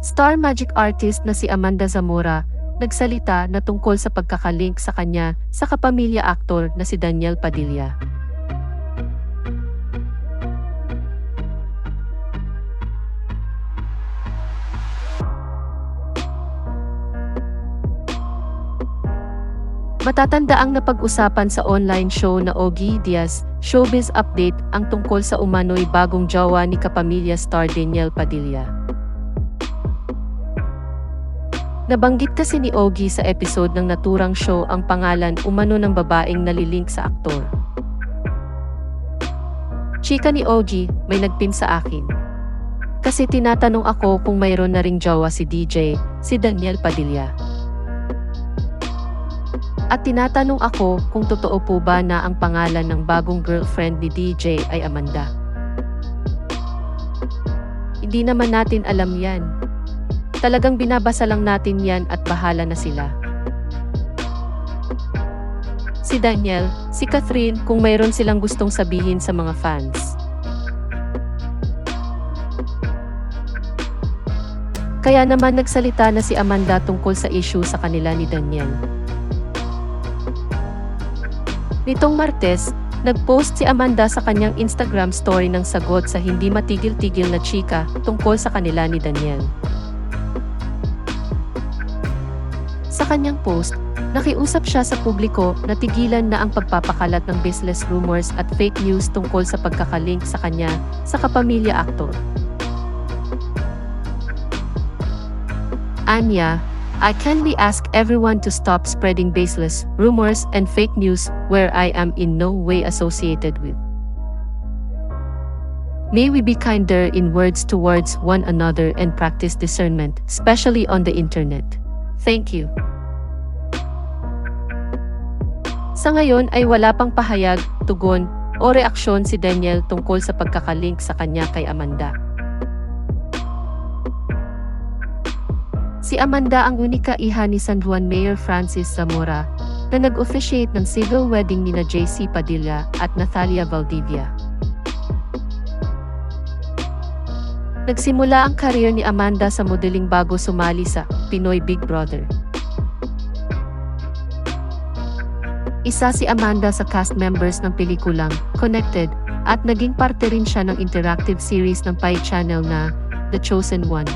Star magic artist na si Amanda Zamora, nagsalita na tungkol sa pagkakalink sa kanya sa kapamilya aktor na si Daniel Padilla. Matatandaang napag-usapan sa online show na Ogie Diaz, Showbiz Update ang tungkol sa umano'y bagong jowa ni kapamilya star Daniel Padilla. Nabanggit kasi ni Ogie sa episode ng naturang show ang pangalan umano ng babaeng nalilink sa aktor. Chika ni Ogie, may nagpin sa akin. Kasi tinatanong ako kung mayroon na ring jowa si DJ, si Daniel Padilla. At tinatanong ako kung totoo po ba na ang pangalan ng bagong girlfriend ni DJ ay Amanda. Hindi naman natin alam yan. Talagang binabasa lang natin yan at bahala na sila. Si Daniel, si Catherine kung mayroon silang gustong sabihin sa mga fans. Kaya naman nagsalita na si Amanda tungkol sa issue sa kanila ni Daniel. Nitong Martes, nag-post si Amanda sa kanyang Instagram story ng sagot sa hindi matigil-tigil na chika tungkol sa kanila ni Daniel. Sa kanyang post, nakiusap siya sa publiko na tigilan na ang pagpapakalat ng business rumors at fake news tungkol sa pagkakalink sa kanya sa kapamilya aktor. Anya, I kindly ask everyone to stop spreading baseless rumors and fake news where I am in no way associated with. May we be kinder in words towards one another and practice discernment, especially on the internet. Thank you. Sa ngayon ay wala pang pahayag, tugon, o reaksyon si Daniel tungkol sa pagkakalink sa kanya kay Amanda. Si Amanda ang unika iha ni San Juan Mayor Francis Zamora na nag-officiate ng civil wedding nina JC Padilla at Nathalia Valdivia. Nagsimula ang career ni Amanda sa modeling bago sumali sa Pinoy Big Brother. Isa si Amanda sa cast members ng pelikulang Connected at naging parte rin siya ng interactive series ng Pi Channel na The Chosen One.